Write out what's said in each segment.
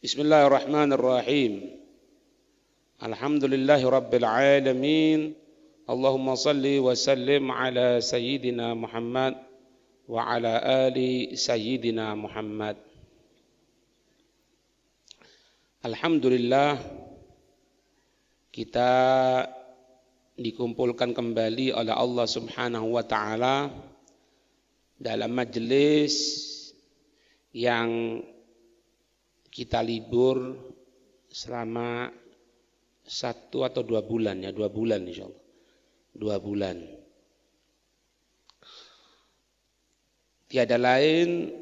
Bismillahirrahmanirrahim. Alhamdulillahi rabbil alamin. Allahumma salli wa sallim ala sayyidina Muhammad wa ala ali sayyidina Muhammad. Alhamdulillah, kita dikumpulkan kembali oleh Allah Subhanahu wa taala dalam majelis yang kita libur selama 1 atau 2 bulan ya, 2 bulan insyaallah. 2 bulan. Tiada lain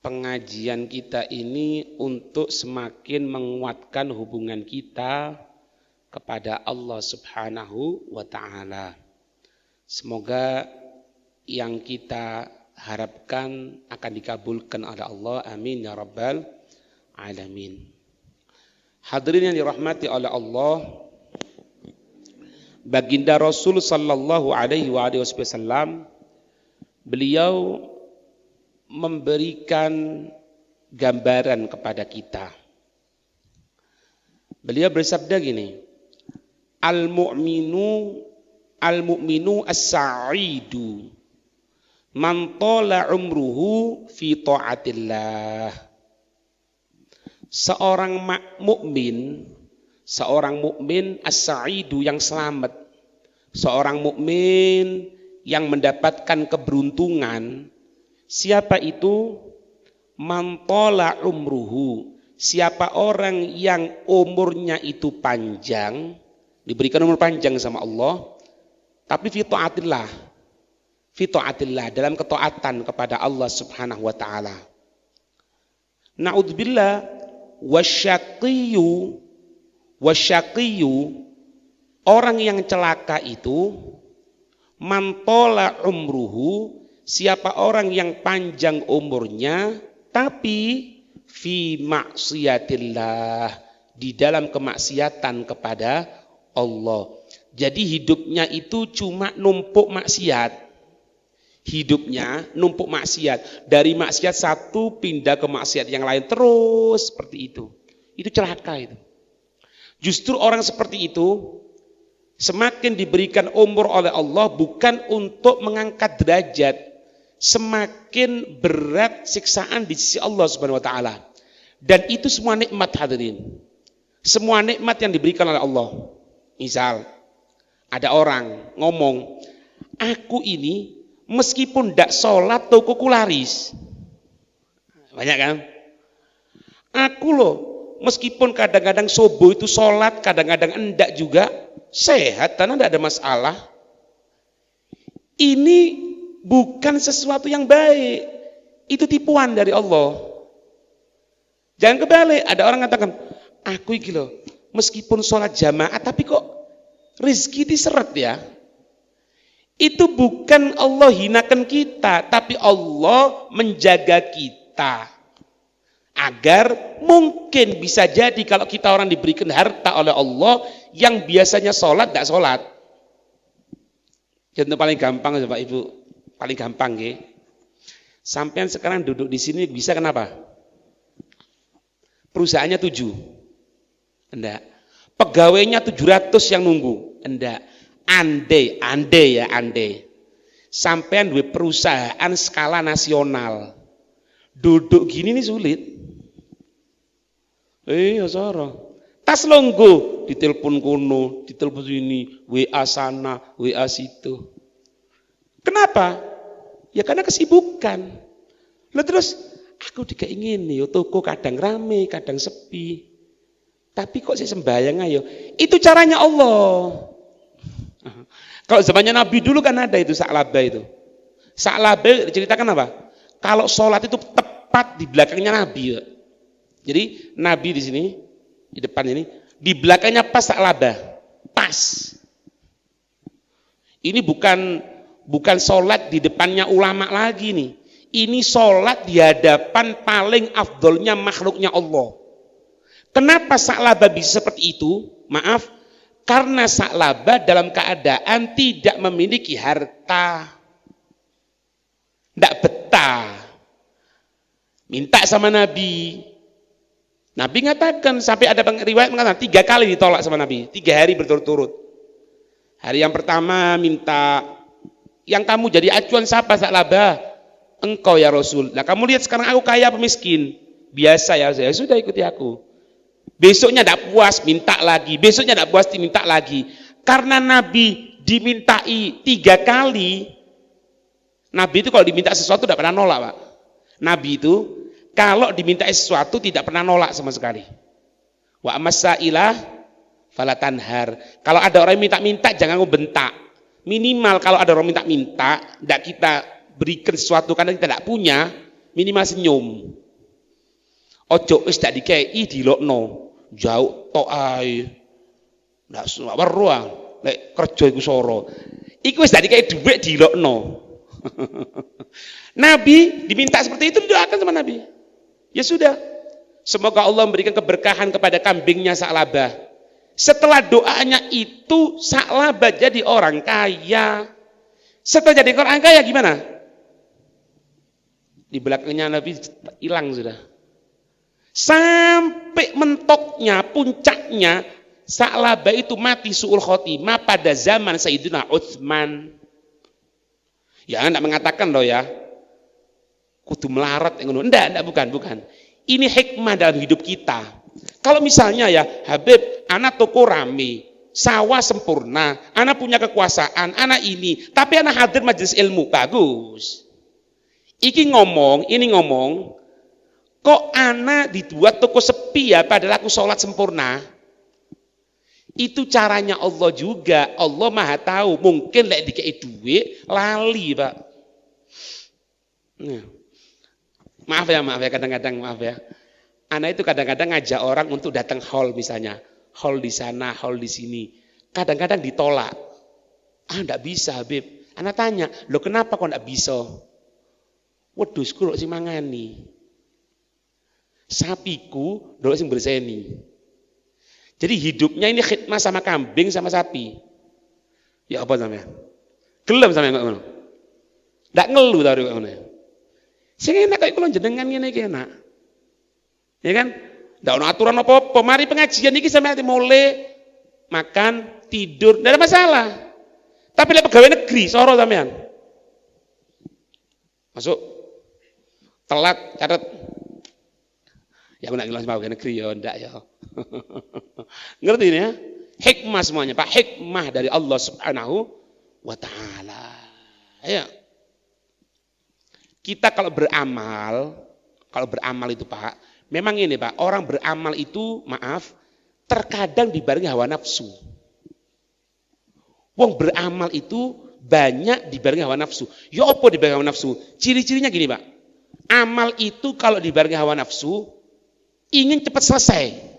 pengajian kita ini untuk semakin menguatkan hubungan kita kepada Allah Subhanahu wa taala. Semoga yang kita harapkan akan dikabulkan oleh Allah. Amin ya rabbal alamin. Hadirin yang dirahmati oleh Allah, baginda Rasul sallallahu alaihi wasallam, beliau memberikan gambaran kepada kita. Beliau bersabda gini, al-mu'minu as-sa'idu man tala umruhu fi ta'atillah. Seorang mukmin as-sa'idu yang selamat, seorang mukmin yang mendapatkan keberuntungan. Siapa itu? Man tala umruhu, siapa orang yang umurnya itu panjang, diberikan umur panjang sama Allah, tapi fi ta'atillah, dalam ketaatan kepada Allah Subhanahu wa taala. Na'udzubillah, wasyaqiyu, orang yang celaka itu man tala umruhu, siapa orang yang panjang umurnya tapi fi maksiatillah, di dalam kemaksiatan kepada Allah. Jadi hidupnya itu cuma numpuk maksiat. Dari maksiat satu pindah ke maksiat yang lain terus seperti itu. Itu celaka itu. Justru orang seperti itu semakin diberikan umur oleh Allah bukan untuk mengangkat derajat, semakin berat siksaan di sisi Allah Subhanahu wa taala. Dan itu semua nikmat, hadirin. Semua nikmat yang diberikan oleh Allah. Misal ada orang ngomong, aku ini meskipun tidak sholat tokoku laris. Banyak kan? Aku loh, meskipun kadang-kadang subuh itu sholat, kadang-kadang enggak juga, sehat karena tidak ada masalah. Ini bukan sesuatu yang baik. Itu tipuan dari Allah. Jangan kebalik, ada orang mengatakan, aku ini loh, meskipun sholat jamaah tapi kok rezeki diseret ya. Itu bukan Allah hinakan kita, tapi Allah menjaga kita. Agar mungkin bisa jadi kalau kita orang diberikan harta oleh Allah yang biasanya sholat, tidak sholat. Contoh paling gampang Bapak Ibu, paling gampang ya. Sampean sekarang duduk di sini bisa kenapa? Perusahaannya 7. Enggak. Pegawainya 700 yang nunggu. Enggak. Andai. Sampean duwe perusahaan skala nasional. Duduk gini nih sulit. Sara. Tas longgo, ditelepon kono, ditelepon sini, WA sana, WA situ. Kenapa? Ya karena kesibukan. Lalu terus aku juga ingin nih, toko kadang rame, kadang sepi. Tapi kok saya sembahyang ayo. Itu caranya Allah. Kalau zamannya Nabi dulu kan ada itu Sa'labah itu. Sa'labah diceritakan apa? Kalau sholat itu tepat di belakangnya Nabi. Ya. Jadi Nabi di sini, di depan ini, di belakangnya pas Sa'labah. Pas. Ini bukan sholat di depannya ulama lagi nih. Ini sholat di hadapan paling afdolnya makhluknya Allah. Kenapa Sa'labah bisa seperti itu? Maaf. Karena Sa'labah dalam keadaan tidak memiliki harta. Tidak betah. Minta sama Nabi, Nabi mengatakan, sampai ada riwayat mengatakan 3 kali ditolak sama Nabi, 3 hari berturut-turut. Hari yang pertama minta, yang kamu jadi acuan siapa Sa'labah? Engkau ya Rasul. Nah kamu lihat sekarang aku kaya apa miskin? Biasa ya, saya sudah ikuti aku. Besoknya tidak puas, minta lagi. Besoknya tidak puas, diminta lagi. Karena Nabi dimintai 3 kali. Nabi itu kalau diminta sesuatu tidak pernah nolak, Pak. Nabi itu kalau dimintai sesuatu tidak pernah nolak sama sekali. Wa amassailah fala tanhar. Kalau ada orang yang minta-minta jangan kamu bentak. Minimal kalau ada orang minta-minta, tidak kita berikan sesuatu karena kita tidak punya, minimal senyum. Ojo wis tak dikei dilokno. Jauh tok ae. Ndak weruh ah. Lek kerja iku soro. Iku wis tak dikei dhuwit dilokno. Nabi diminta seperti itu didoakan sama Nabi. Ya sudah. Semoga Allah memberikan keberkahan kepada kambingnya Sa'labah. Setelah doanya itu Sa'labah jadi orang kaya. Setelah jadi orang kaya gimana? Di belakangnya Nabi hilang sudah. Sampai mentoknya, puncaknya Sa'labah itu mati su'ul khotimah pada zaman Sayyidina Utsman. Ya enggak mengatakan loh ya kudu melarat yang enggak bukan. Ini hikmah dalam hidup kita. Kalau misalnya ya Habib, anak toko rame, sawah sempurna, anak punya kekuasaan, anak ini, tapi anak hadir majelis ilmu, bagus. Ini ngomong, kok anak dibuat toko sepi ya padahal aku sholat sempurna. Itu caranya Allah juga. Allah Maha tahu. Mungkin lek dikei duit lali, Pak. Nah. Maaf ya kadang-kadang maaf ya. Anak itu kadang-kadang ngajak orang untuk datang hall misalnya. Hall di sana, hall di sini. Kadang-kadang ditolak. Enggak bisa, Habib. Anak tanya, "Loh kenapa kok enggak bisa?" Wedhus ku sing mangani. Sapiku ndok sing berseni. Jadi hidupnya ini khidmah sama kambing sama sapi. Ya apa namanya? Gelem sampe kok ngono. Ndak ngelu ta kok ngono. Sing enak kaya kula jenengan ngene iki enak. Ya kan? Ndak ono aturan apa-apa. Mari pengajian iki sampe ati mulai makan, tidur, ndak ada masalah. Tapi lek pegawai negeri soro sampean. Masuk telat catat. Ya aku nak jelas pegawai negeri ya ndak ya. Ngerti ini ya? Hikmah semuanya, Pak. Hikmah dari Allah Subhanahu wa taala. Ya. Kita kalau beramal itu Pak, memang ini Pak, orang beramal itu maaf, terkadang dibarengi hawa nafsu. Wong beramal itu banyak dibarengi hawa nafsu. Ya apa dibarengi hawa nafsu? Ciri-cirinya gini Pak, amal itu kalau dibarengi hawa nafsu, ingin cepat selesai.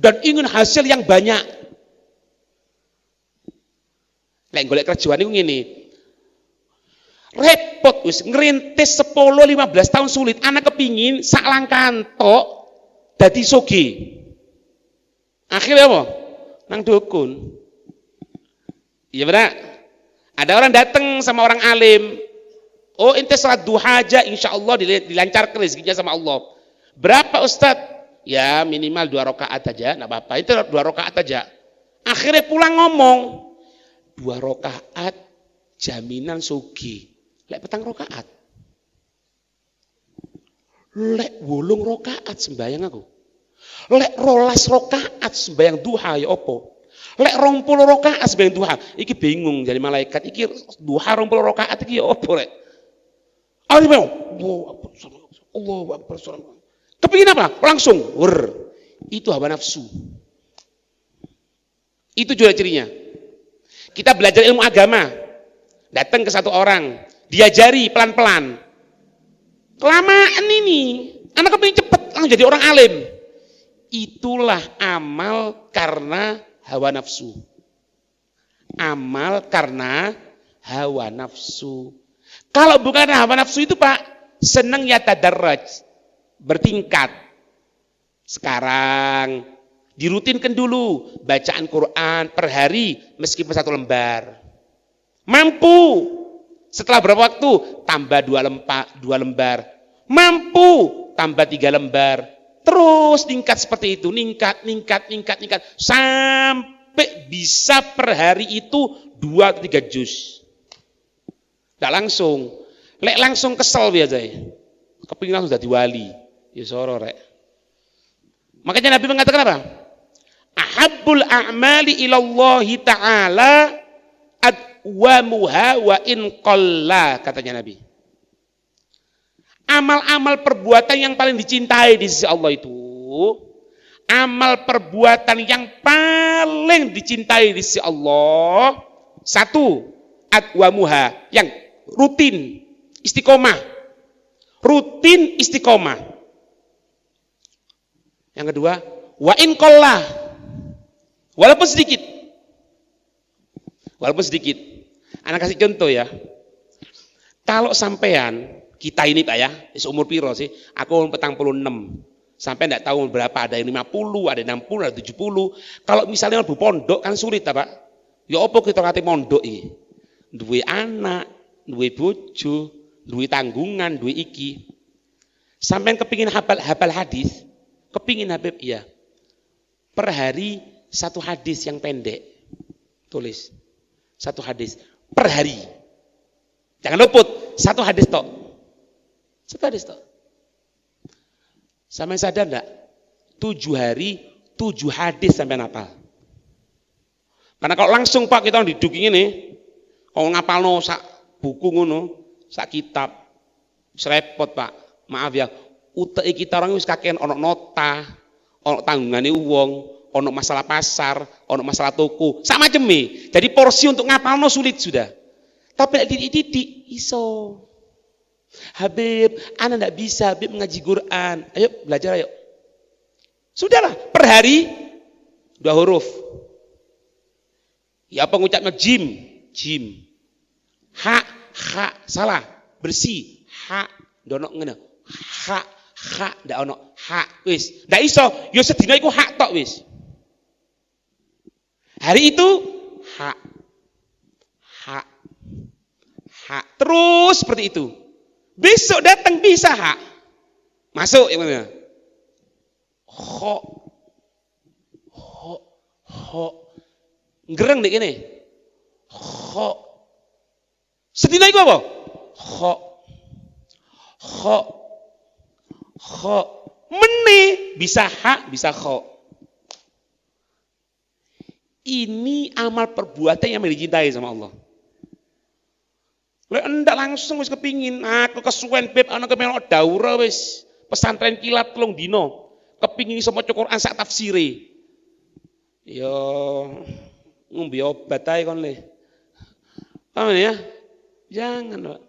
Dan ingin hasil yang banyak. Lek golek kerjaan niku ngene. Repot wis ngerintis 10-15 tahun sulit, anak kepingin sak langkan tok dadi soge. Akhirnya apa? Nang dukun. Iya benar. Ada orang datang sama orang alim. Oh, ente salat duha aja insyaallah dilancarkan rezekinya sama Allah. Berapa Ustadz? Ya minimal 2 rakaat aja, enggak apa-apa. Itu 2 rakaat aja. Akhirnya pulang ngomong 2 rakaat jaminan sugi. Lek 4 rakaat. Lek 8 rakaat sembayang aku. Lek 12 rakaat sembayang duha ya opo. Lek 20 rakaat sembayang duha, iki bingung jadi malaikat. Iki duha 20 rakaat iki ya opo lek. Allahu Akbar. Kepingin apa? Langsung. Itu hawa nafsu. Itu juga cirinya. Kita belajar ilmu agama. Datang ke satu orang. Diajari pelan-pelan. Kelamaan ini. Anak kepingin cepat langsung jadi orang alim. Itulah amal karena hawa nafsu. Amal karena hawa nafsu. Kalau bukan hawa nafsu itu Pak, senang ya tadarraj. Bertingkat. Sekarang dirutinkan dulu bacaan Quran per hari meskipun 1 lembar. Mampu. Setelah berapa waktu? Tambah 2 lembar. Mampu. Tambah 3 lembar. Terus ningkat seperti itu, ningkat. Sampai bisa per hari itu 2 atau 3 juz. Tidak langsung. Lek langsung kesel biasanya. Kepingin langsung jadi wali. Ya soro rek. Makanya Nabi mengatakan apa? Ahabbul a'mali ilallahi ta'ala adwamuha wa in qalla, katanya Nabi. Amal-amal perbuatan yang paling dicintai di sisi Allah itu, amal perbuatan yang paling dicintai di sisi Allah, satu, adwamuha, yang rutin, istiqomah. Rutin istiqomah. Yang kedua, wa in qalla, walaupun sedikit. Walaupun sedikit. Anak kasih contoh ya. Kalau sampean kita ini Pak ya, seumur piro sih? Aku umur 46. Sampai enggak tahu berapa, ada yang 50, ada yang 60, ada 70. Kalau misalnya mau pondok kan sulit Pak. Ya apa kita ngati mondok iki? Duwe anak, duwe bojo, duwe tanggungan, duwe iki. Sampean kepingin hafal hadis, kepingin Habib ya. Per hari 1 hadis yang pendek. Tulis. 1 hadis per hari. Jangan luput, 1 hadis tok. 1 hadis tok. Sampai sadar enggak? 7 hari, 7 hadis sampai hafal. Karena kalau langsung Pak kita diduking ini, kalau ngapalno sak buku ngono, sak kitab, serepot Pak. Maaf ya, uteke kita orang wis kakean ono nota, ono tanggungane wong, ono masalah pasar, ono masalah toko, sak maceme. Jadi porsi untuk ngapalno sulit sudah. Tapi didik iso. Habib, ana ndak bisa Habib ngaji Quran. Ayo belajar ayo. Sudahlah, per hari 2 huruf. Ya apa ngucapnya jim. Ha, salah, bersih. Ha, dono ngene. Ha, ndak ono. Ha, wis. Ndak iso, yo sedina iku hak tok wis. Hari itu ha. Terus seperti itu. Besok datang bisa hak. Masuk yang mana? Ho. Ngereng dek ini. Ho. Sedina iku apa? Ho. Meni bisa hak, bisa ho. Ini amal perbuatan yang dicintai sama Allah. Lek ndak langsung wis kepingin, aku kesuwen Beb ana kemelok daura wis pesantren kilat 3 dino. Kepingin iso maca Quran sak tafsire. Ya ngombe obat ae kon le. Paham ya? Jangan, Pak.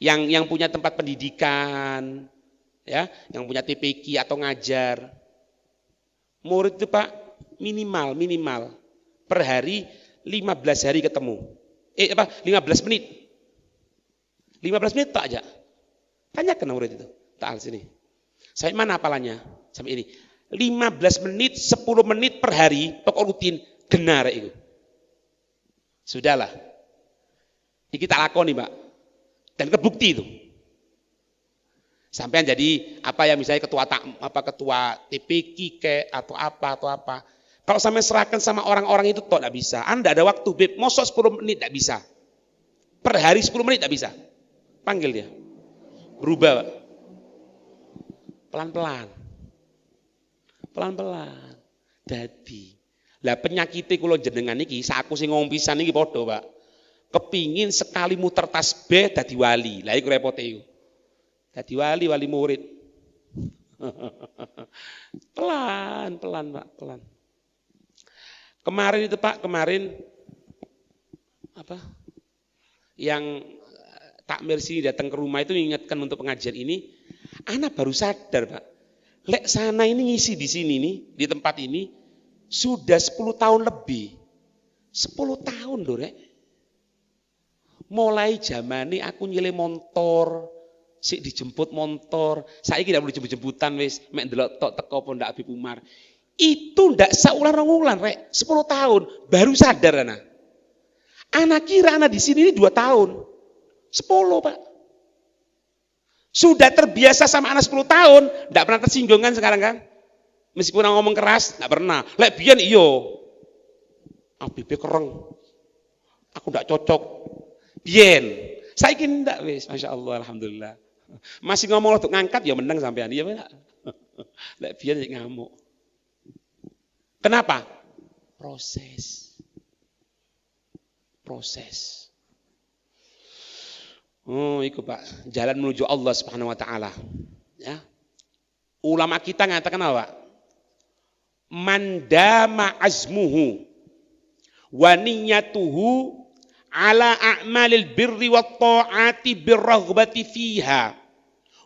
Yang punya tempat pendidikan, ya, yang punya TPQ atau ngajar. Murid itu Pak minimal per hari 15 hari ketemu. 15 menit. 15 menit tak aja. Tanyakan murid itu. Tak sini. Saya mana hafalannya? Sampai ini. 15 menit, 10 menit per hari, pokok rutin, genar itu. Sudahlah. Ini kita lakoni, Pak. Dan kebukti itu. Sampai jadi apa ya misalnya ketua TPQ atau apa. Kalau sampai serahkan sama orang-orang itu toh tidak bisa. Anda ada waktu, Beb, mosok 10 menit tidak bisa. Per hari 10 menit tidak bisa. Panggil dia. Berubah, Pak. Pelan-pelan. Dadi. Lah penyakite kula jenengan iki, saku sing ngomong pisan iki padha, Pak. Kepingin sekali muter tasbih dadi wali. Lah iku repote iku. Dadi wali murid. Pelan, Pak, pelan. Kemarin itu Pak, apa? Yang takmir sini datang ke rumah itu mengingatkan untuk pengajian ini, anak baru sadar Pak. Lek sana ini ngisi di sini nih, di tempat ini sudah 10 tahun lebih. 10 tahun loh, Rek. Mulai zamane aku nyile motor, sik dijemput motor, saiki ndak perlu jemput-jemputan wis, mek ndelok tok teko apa ndak Habib Umar. Itu ndak saulan-ulan, Rek. 10 tahun baru sadar anak. Anak kira anak di sini ini 2 tahun. 10, Pak. Sudah terbiasa sama anak 10 tahun, tidak pernah tersinggungan sekarang kan? Meskipun ngomong keras, tidak pernah. Lek biyen iyo. Bibi kereng. Aku tidak cocok. Biyen. Saiki ndak wis, Masya Allah, alhamdulillah. Masih ngomong untuk ngangkat ya menang sampean. Iya benar. Lek biyen ngamuk. Kenapa? Proses. Oh, itu Pak, jalan menuju Allah Subhanahu wa taala. Ya. Ulama kita mengatakan apa? Mandama azmuhu wa niyyatuhu ala a'malil birri wat ta'ati birraghbati fiha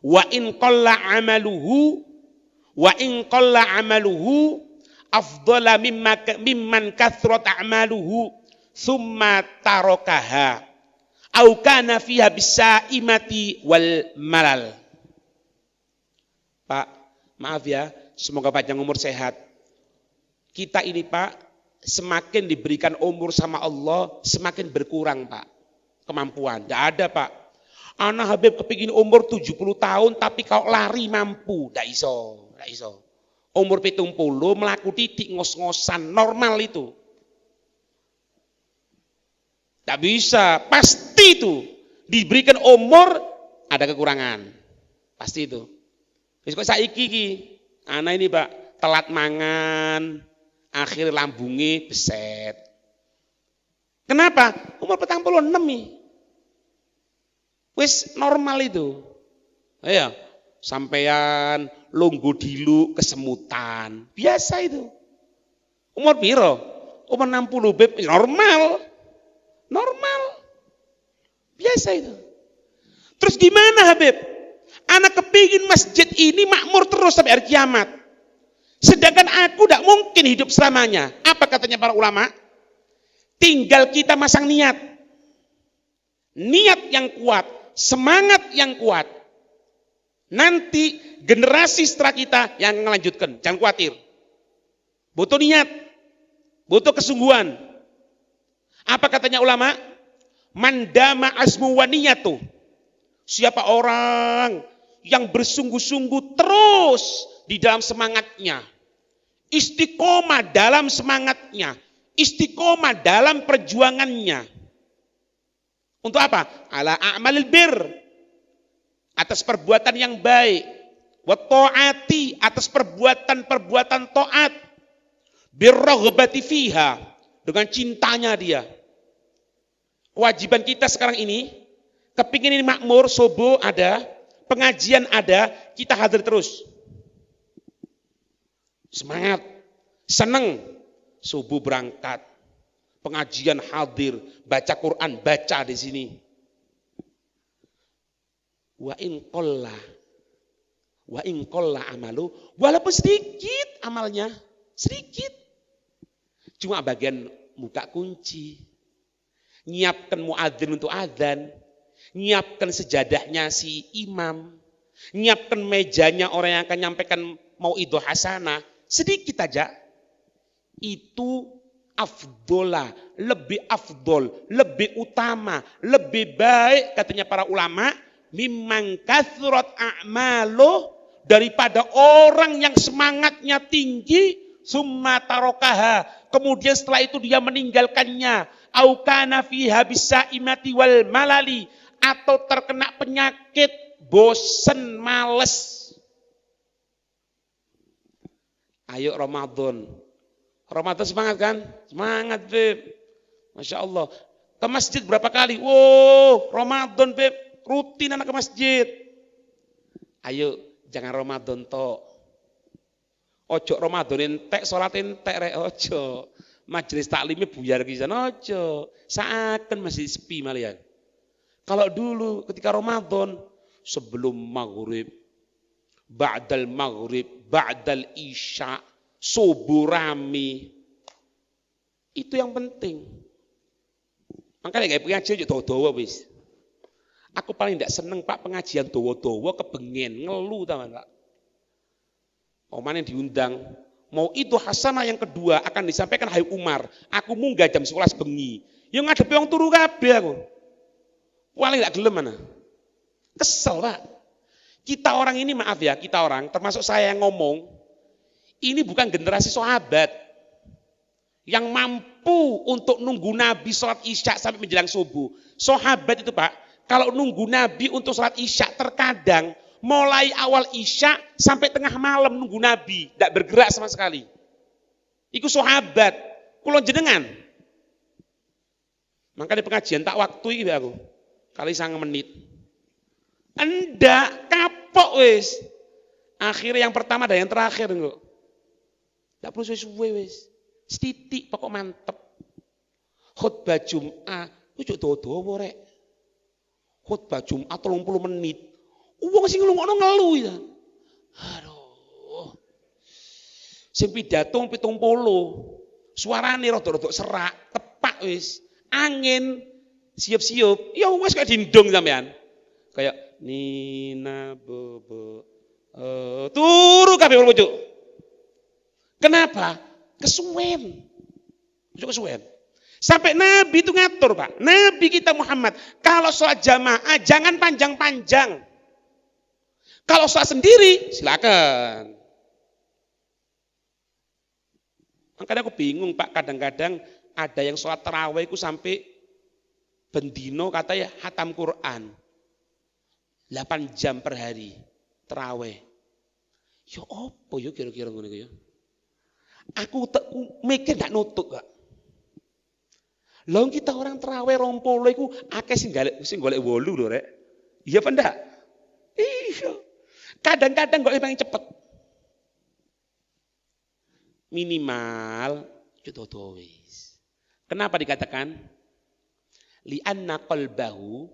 wa in qalla amaluhu afdala mimman kathrat a'maluhu thumma tarakaha au kana fiha bisaimati wal malal. Pak, maaf ya, semoga panjang umur sehat. Kita ini Pak, semakin diberikan umur sama Allah, semakin berkurang Pak, kemampuan. Tidak ada Pak. Anak Habib kepingin umur 70 tahun, tapi kalau lari mampu. Tidak iso. Umur 70, melaku titik ngos-ngosan, normal itu. Tidak bisa, pasti itu. Diberikan umur, ada kekurangan. Pasti itu. Wis kok saiki iki, anak ini Pak, telat mangan, akhir lambunge beset. Kenapa? Umur 46 nih. Wis normal itu. Ayo, sampean lunggu dilu kesemutan. Biasa itu. Umur piro? Umur 60 Beb, normal. Biasa itu. Terus gimana Habib? Anak kepingin masjid ini makmur terus sampai hari kiamat. Sedangkan aku tidak mungkin hidup selamanya. Apa katanya para ulama? Tinggal kita masang niat. Niat yang kuat, semangat yang kuat. Nanti generasi setelah kita yang melanjutkan. Jangan khawatir. Butuh niat. Butuh kesungguhan. Apa katanya ulama? Mandama azmu wa niyatu. Siapa orang yang bersungguh-sungguh terus di dalam semangatnya. Istiqomah dalam semangatnya. Istiqomah dalam perjuangannya. Untuk apa? Ala a'malil bir. Atas perbuatan yang baik. Wa ta'ati. Atas perbuatan taat. Birraghbati fiha. Dengan cintanya dia. Kewajiban kita sekarang ini, kepingin ini makmur, subuh ada, pengajian ada, kita hadir terus. Semangat, senang, subuh berangkat, pengajian hadir, baca Quran, baca di sini. Wa in qalla amalu, walaupun sedikit amalnya, sedikit. Cuma bagian muka kunci. Nyiapkan muadzin untuk adzan. Nyiapkan sejadahnya si imam. Nyiapkan mejanya orang yang akan nyampaikan mauidhah hasanah. Sedikit aja. Itu afdola, lebih afdol, lebih utama, lebih baik katanya para ulama. Mimman kathrat a'maluh, daripada orang yang semangatnya tinggi. Summa tarokaha, kemudian setelah itu dia meninggalkannya. Au kana fiha bisaimati wal malali, atau terkena penyakit bosen, males. Ayo Ramadan semangat kan? Semangat Beb. Masya Allah. Ke masjid berapa kali? Wow, Ramadan Beb, rutin anak ke masjid. Ayo, jangan Ramadan tok. Ojo Ramadan entek, salat entek rek, ojo. Majelis taklimnya buyar kisan, ojo. Seakan masih sepi malian. Kalau dulu ketika Ramadan, sebelum maghrib, ba'dal maghrib, ba'dal isya, subuh rame. Itu yang penting. Makanya kayak pengajian juga dawa wis. Aku paling tidak seneng Pak pengajian dawa-dawa kebengen, ngeluh taman Pak. Oman yang diundang, mau itu hasanah yang kedua akan disampaikan hai Umar. Aku munggah jam 11 bengi. Yang ngadepi wong turu kabeh aku. Paling gak gelem mana. Kesel Pak. Kita orang ini, maaf ya, kita orang, termasuk saya yang ngomong, ini bukan generasi sahabat yang mampu untuk nunggu Nabi sholat isya sampai menjelang subuh. Sahabat itu Pak, kalau nunggu Nabi untuk sholat isya terkadang mulai awal isya sampai tengah malam nunggu Nabi, tidak bergerak sama sekali. Iku sahabat, kulon jenengan. Makanya pengajian tak waktu ini aku, kali 9 menit. Enggak, kapok wis. Akhirnya yang pertama dan yang terakhir enggak. Enggak perlu suwe-suwe wis. Setitik pokok mantep. Khutbah Jumat, ojo dawa rek. Khutbah Jumat 30 menit. Wong sing ngrungokno ngelu ya. Aduh. Sing pidato 70. Suarane rada-rada serak, tepak wis. Angin siap-siap. Ya wis kayak dindong sampean. Kayak Nina Bobo turu kabeh wong. Kenapa? Kesuwen. Kesuwen. Sampai Nabi itu ngatur, Pak. Nabi kita Muhammad, kalau sholat jamaah jangan panjang-panjang. Kalau sholat sendiri, silakan. Makanya aku bingung, Pak, kadang-kadang ada yang sholat tarawih itu sampai bendino katanya hatam Quran. 8 jam per hari tarawih. Ya apa ya kira-kira ngono iku ya? Aku mikir gak nutut, Kak. Lha kita orang tarawih 20 iku akeh sing golek 8 lho, Rek. Iya apa ndak? Iya. Kadang-kadang kok pengen cepet. Minimal jodoh wis. Kenapa dikatakan li'anna qalbahu,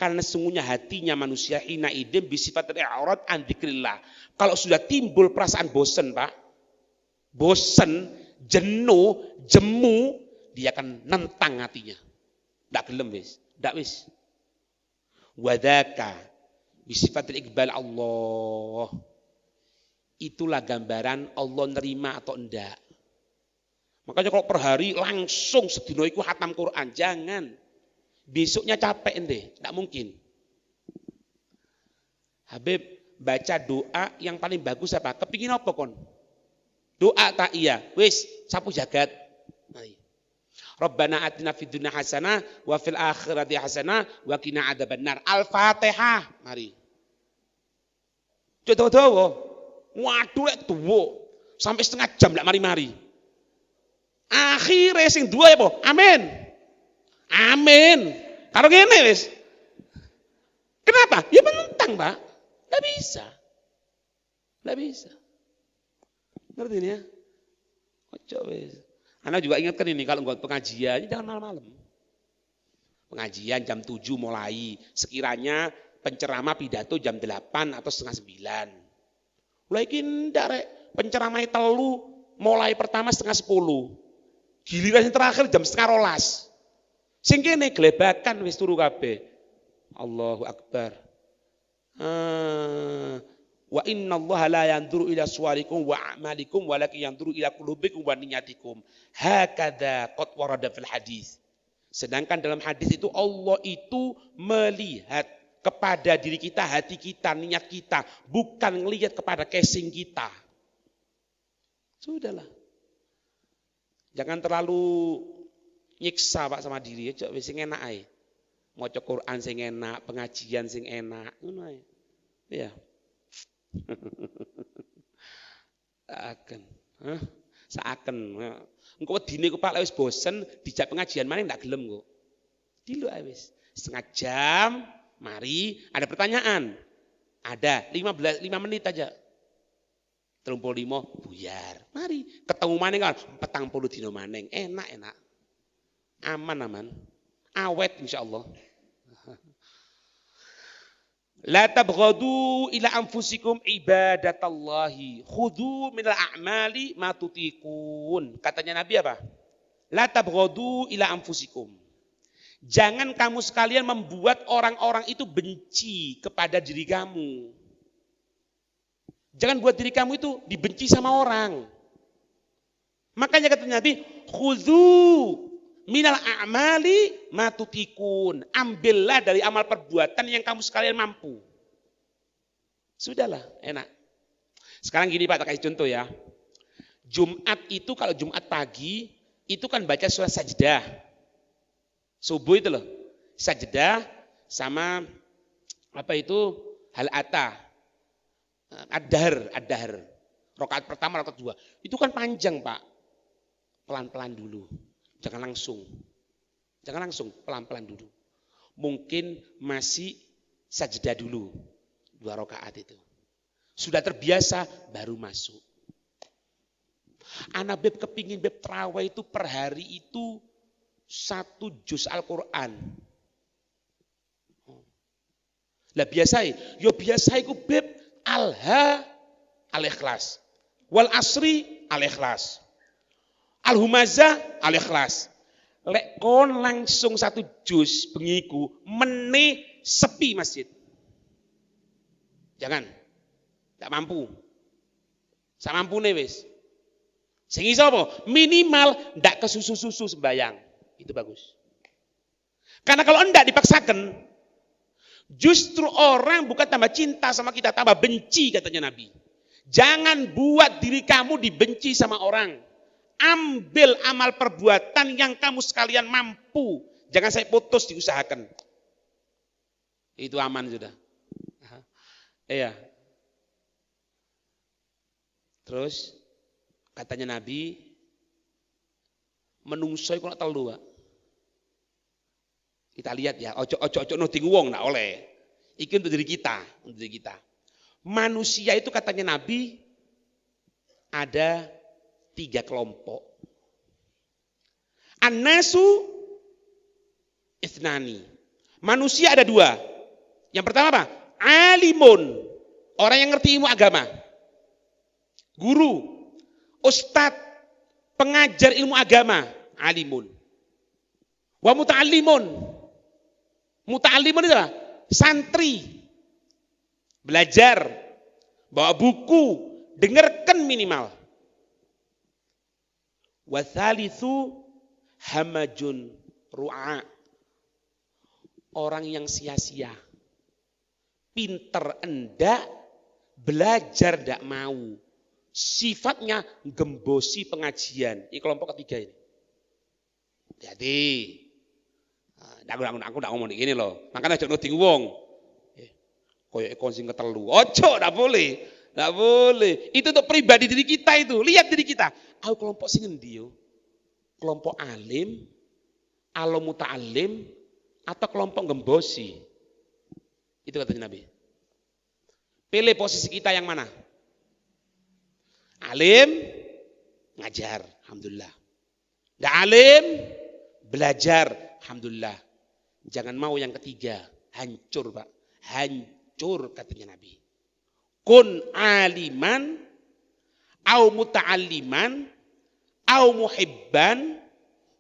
karena sesungguhnya hatinya manusia hina idem bisifat i'rad an dzikrillah. Kalau sudah timbul perasaan bosan, Pak, bosan, jenuh, jemu, dia akan nentang hatinya. Ndak gelem wis, ndak wis. Wadaka bisifatil iqbal Allah. Itulah gambaran Allah nerima atau enggak. Makanya kalau per hari langsung sedina iku khatam Quran, jangan. Besoknya capek ente, enggak mungkin. Habib, baca doa yang paling bagus apa? Kepingin apa kon? Doa tak iya, wis sapu jagat. Mari. Rabbana atina fid dunya hasanah wa fil akhirati hasanah wa qina adzabannar. Al-Fatihah. Mari. Dawa. Waduh lek tuwa. Sampai setengah jam lek mari-mari. Akhire sing dua ya po. Amin. Amin. Karo ngene wis. Kenapa? Ya menentang, Pak. Enggak bisa. Enggak bisa. Ngerti ini ya? Ojo wis. Anda juga ingatkan ini kalau buat pengajian, jangan malam-malam. Pengajian jam 7 mulai. Sekiranya penceramah pidato jam 8 atau setengah 9. Mulai kindak rek. Penceramah telu mulai pertama setengah 10. Giliran yang terakhir jam setengah 12. Sing kene glebakan wis turu kabeh. Allahu Akbar. Wa inna Allah la yanzuru ila suwarikum wa a'malikum walakin yanzuru ila qulubikum wa niyyatikum. Hakadha qad warada fil hadis. Sedangkan dalam hadis itu Allah itu melihat kepada diri kita, hati kita, niat kita, bukan ngelihat kepada casing kita. Sudahlah. Jangan terlalu nyiksa Pak sama diri, cok wis sing enak ae. Maca Quran sing enak, pengajian sing enak, ngono ae. Ya. Akan. Saaken. Engko wedine ku Pak wis bosen dijak pengajian maneh ndak gelem kok. Dilu ae wis. Setengah jam, mari ada pertanyaan. Ada 5 menit aja. 35 buyar. Mari ketemu maneh kan 40 dina maneh. Enak. Aman. Awet insyaallah. La tabghadu ila anfusikum ibadatallahi. Khudhu minal a'mali ma tutiqun. Katanya Nabi apa? La tabghadu ila anfusikum. Jangan kamu sekalian membuat orang-orang itu benci kepada diri kamu. Jangan buat diri kamu itu dibenci sama orang. Makanya kata Nabi, khudhu minal a'mali ma tutiqun. Ambillah dari amal perbuatan yang kamu sekalian mampu. Sudahlah, enak. Sekarang gini Pak, tak kasih contoh ya. Jumat itu kalau Jumat pagi, itu kan baca surah sajdah. Subuh itu loh. Sajdah sama apa itu hal ata. Ad-dahr. Rakaat pertama, rakaat kedua. Itu kan panjang Pak. Pelan-pelan dulu. Jangan langsung, pelan-pelan dulu. Mungkin masih sajdah dulu. 2 rakaat itu. Sudah terbiasa, baru masuk. Anak beb kepingin beb terawih itu per hari itu 1 juz Al-Quran. Lah biasa iku beb alha al-ikhlas. Wal asri al-ikhlas. Al-humazah al-ikhlas. Lek kon langsung 1 juz bengiku meneh sepi masjid. Jangan. Tak mampu. Sak mampune wis. Sing iso apa? Minimal ndak kesusu-susu sembayang. Itu bagus. Karena kalau enggak dipaksakan, justru orang bukan tambah cinta sama kita, tambah benci katanya Nabi. Jangan buat diri kamu dibenci sama orang. Ambil amal perbuatan yang kamu sekalian mampu. Jangan saya putus diusahakan. Itu aman sudah. Iya. Terus katanya Nabi, menungso iku nek telu, Pak. Kita lihat ya, ojo nuting wong nak oleh. Iki untuk diri kita, Manusia itu katanya Nabi ada 3 kelompok. An-nasu ithnani. Manusia ada 2. Yang pertama apa? Alimun. Orang yang ngerti ilmu agama. Guru, ustadz, pengajar ilmu agama, alimun. Wa muta'allimun. Muta'allimun itu apa? Santri. Belajar, bawa buku, dengarkan minimal. Wa thalithu hamajun ru'a. Orang yang sia-sia. Pinter enggak, belajar enggak mau. Sifatnya gembosi pengajian. Ini kelompok ketiga ini. Jadi, aku enggak ngomong gini loh. Makanya aja nuding wong. Koyo ekon sing ketelu. Ojo, enggak boleh. Enggak boleh. Itu untuk pribadi diri kita itu. Lihat diri kita. Aku kelompok sing endi yo? Kelompok alim, muta'allim, atau kelompok gembosi. Itu katanya Nabi. Pilih posisi kita yang mana? Alim, ngajar, alhamdulillah. Nggak alim, belajar, alhamdulillah. Jangan mau yang ketiga, hancur Pak. Hancur katanya Nabi. Kun aliman, au muta'alliman, au muhibban,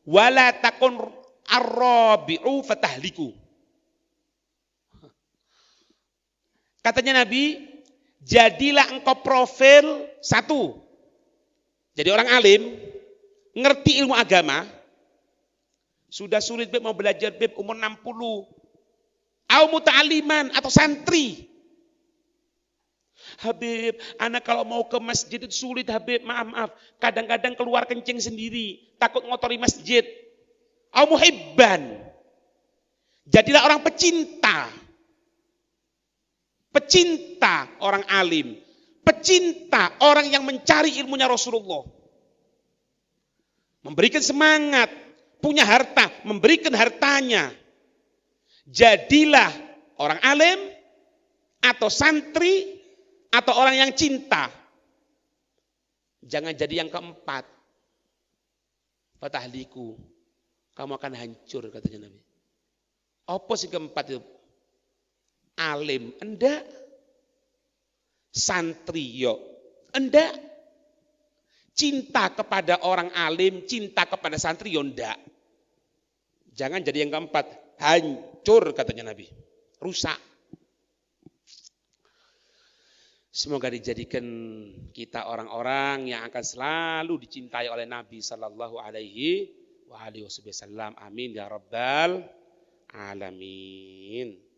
wala takun arrabi'u fatahliku. Katanya Nabi, jadilah engkau profil 1. Jadi orang alim, ngerti ilmu agama, sudah sulit beb mau belajar beb umur 60. Au muta'aliman atau santri. Habib, anak kalau mau ke masjid itu sulit Habib, maaf. Kadang-kadang keluar kencing sendiri, takut ngotori masjid. Au muhibban. Jadilah orang pecinta. Pecinta orang alim. Pecinta orang yang mencari ilmunya Rasulullah. Memberikan semangat. Punya harta. Memberikan hartanya. Jadilah orang alim. Atau santri. Atau orang yang cinta. Jangan jadi yang keempat. Fatahliku. Kamu akan hancur katanya Nabi. Apa sih keempat itu? Alim, enggak. Santri, yo, enggak. Cinta kepada orang alim, cinta kepada santri, yo, enggak. Jangan jadi yang keempat. Hancur katanya Nabi. Rusak. Semoga dijadikan kita orang-orang yang akan selalu dicintai oleh Nabi Sallallahu Alaihi Wasallam. Amin ya Rabbal Alamin.